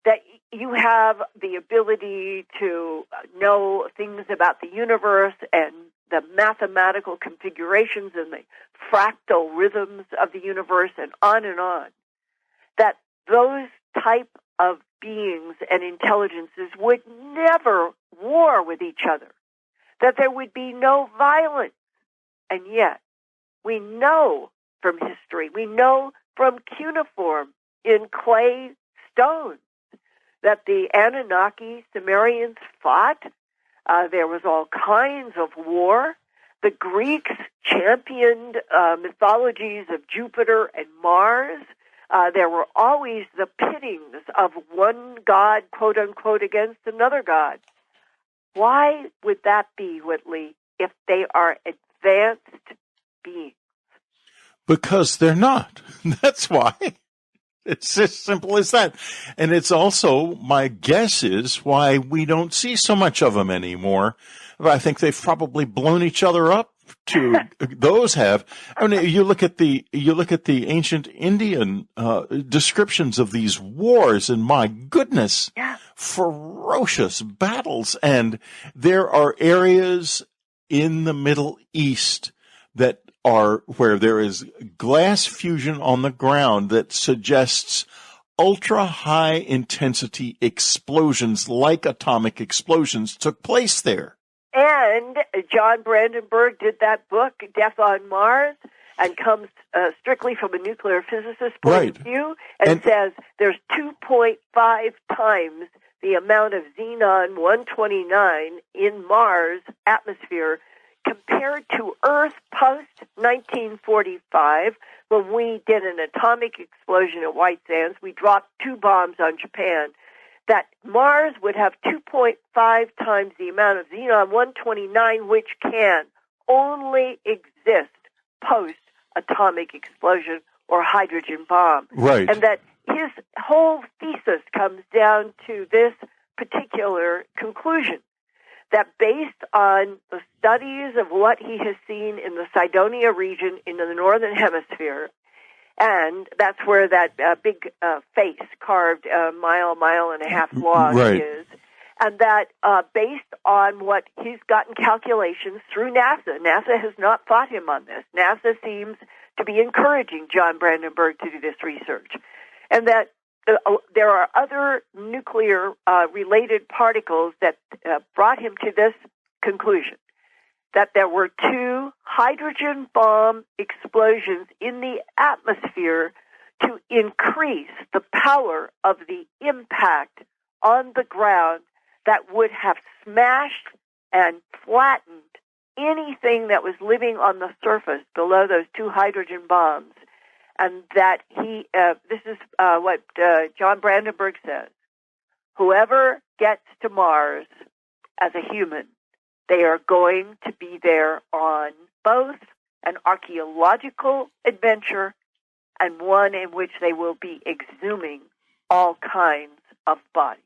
that you have the ability to know things about the universe and the mathematical configurations and the fractal rhythms of the universe and on, that those type of beings and intelligences would never war with each other, that there would be no violence. And yet, we know from history, we know from cuneiform in clay stones, that the Anunnaki Sumerians fought. There was all kinds of war. The Greeks championed mythologies of Jupiter and Mars. There were always the pittings of one god, quote unquote, against another god. Why would that be, Whitley, if they are advanced beings? Because they're not. That's why. It's as simple as that. And it's also, my guess is, why we don't see so much of them anymore. I think they've probably blown each other up. Those have. I mean, you look at the ancient Indian descriptions of these wars, and my goodness, yeah. ferocious battles. And there are areas in the Middle East that are where there is glass fusion on the ground that suggests ultra high intensity explosions like atomic explosions took place there. And John Brandenburg did that book, Death on Mars, and comes strictly from a nuclear physicist's point of view, and says there's 2.5 times the amount of xenon-129 in Mars' atmosphere compared to Earth post-1945, when we did an atomic explosion at White Sands. We dropped 2 bombs on Japan. That Mars would have 2.5 times the amount of xenon-129, which can only exist post-atomic explosion or hydrogen bomb. Right. And that his whole thesis comes down to this particular conclusion, that based on the studies of what he has seen in the Cydonia region in the northern hemisphere, and that's where that big face carved mile and a half long is, and that based on what he's gotten calculations through NASA has not fought him on this. NASA seems to be encouraging John Brandenburg to do this research, and that there are other nuclear-related particles that brought him to this conclusion, that there were 2 hydrogen bomb explosions in the atmosphere to increase the power of the impact on the ground that would have smashed and flattened anything that was living on the surface below those 2 hydrogen bombs. And that this is what John Brandenburg says, whoever gets to Mars as a human, they are going to be there on both an archaeological adventure and one in which they will be exhuming all kinds of bodies.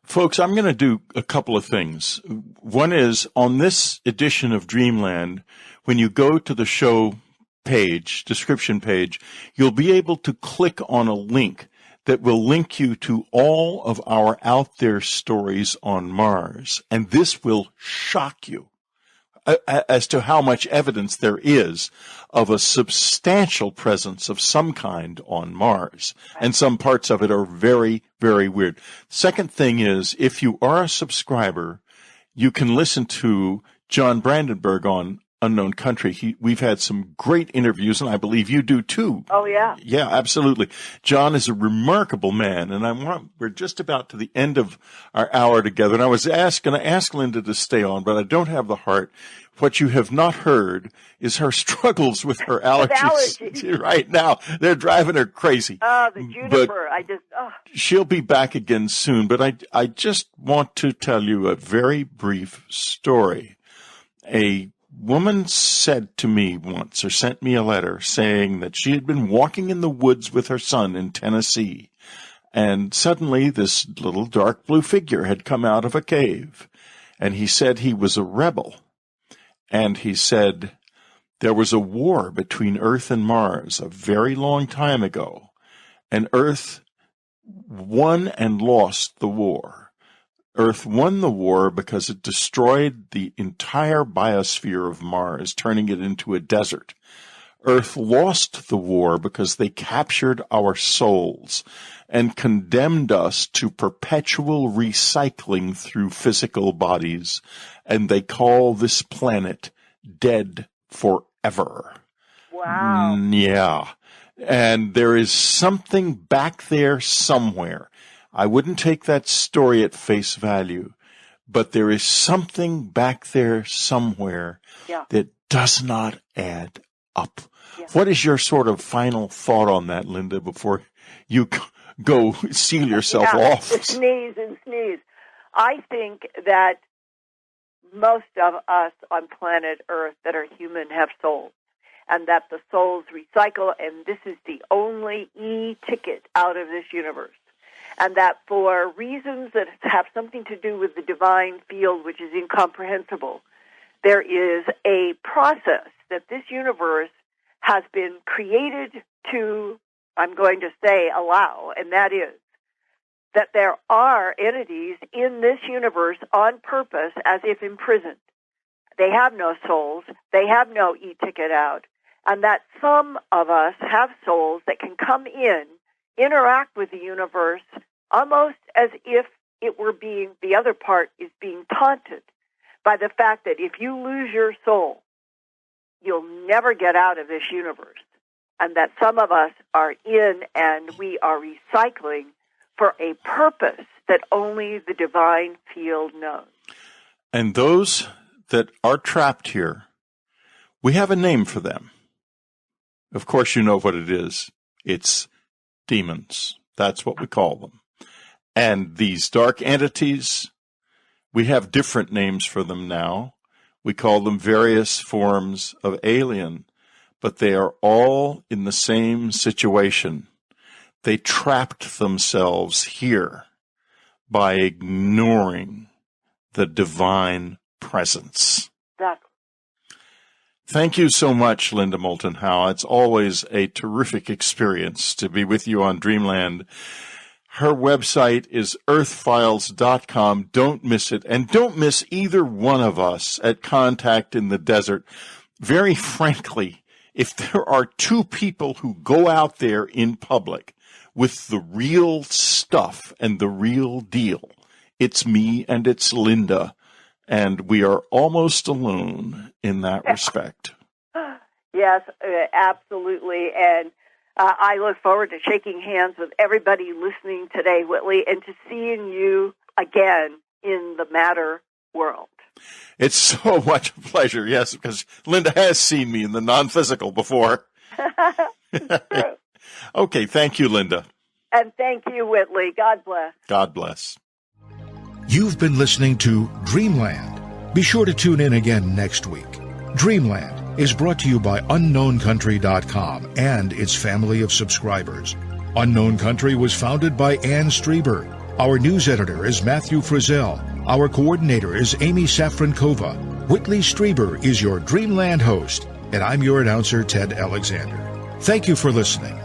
Folks, I'm going to do a couple of things. One is, on this edition of Dreamland, when you go to the show page, description page, you'll be able to click on a link that will link you to all of our out there stories on Mars. And this will shock you as to how much evidence there is of a substantial presence of some kind on Mars. And some parts of it are very, very weird. Second thing is, if you are a subscriber, you can listen to John Brandenburg on Unknown Country. We've had some great interviews, and I believe you do too. Oh, yeah. Yeah, absolutely. John is a remarkable man, and we're just about to the end of our hour together, and I was going to ask Linda to stay on, but I don't have the heart. What you have not heard is her struggles with her allergies right now. They're driving her crazy. Oh, the juniper. She'll be back again soon, but I just want to tell you a very brief story. A woman said to me once, or sent me a letter, saying that she had been walking in the woods with her son in Tennessee, and suddenly this little dark blue figure had come out of a cave, and he said he was a rebel, and he said there was a war between Earth and Mars a very long time ago, and Earth won and lost the war. Earth won the war because it destroyed the entire biosphere of Mars, turning it into a desert. Earth lost the war because they captured our souls and condemned us to perpetual recycling through physical bodies, and they call this planet dead forever. Wow. Yeah. And there is something back there somewhere. I wouldn't take that story at face value, but there is something back there somewhere that does not add up. Yeah. What is your sort of final thought on that, Linda, before you go seal yourself off? Sneeze. I think that most of us on planet Earth that are human have souls, and that the souls recycle, and this is the only e-ticket out of this universe. And that for reasons that have something to do with the divine field, which is incomprehensible, there is a process that this universe has been created to, I'm going to say, allow, and that is that there are entities in this universe on purpose as if imprisoned. They have no souls. They have no e-ticket out. And that some of us have souls that can come in, interact with the universe, almost as if it were the other part is being taunted by the fact that if you lose your soul, you'll never get out of this universe. And that some of us are in and we are recycling for a purpose that only the divine field knows. And those that are trapped here, we have a name for them. Of course, you know what it is. It's demons. That's what we call them. And these dark entities, we have different names for them now. We call them various forms of alien, but they are all in the same situation. They trapped themselves here by ignoring the divine presence. Exactly. Thank you so much, Linda Moulton Howe. It's always a terrific experience to be with you on Dreamland. Her website is earthfiles.com. Don't miss it. And don't miss either one of us at Contact in the Desert. Very frankly, if there are two people who go out there in public with the real stuff and the real deal, it's me and it's Linda. And we are almost alone in that respect. Yes, absolutely. And I look forward to shaking hands with everybody listening today, Whitley, and to seeing you again in the matter world. It's so much a pleasure, yes, because Linda has seen me in the non-physical before. True. Okay, thank you, Linda. And thank you, Whitley. God bless. God bless. You've been listening to Dreamland. Be sure to tune in again next week. Dreamland is brought to you by UnknownCountry.com and its family of subscribers. Unknown Country was founded by Ann Streiber. Our news editor is Matthew Frizzell. Our coordinator is Amy Safrankova. Whitley Streiber is your Dreamland host, and I'm your announcer, Ted Alexander. Thank you for listening.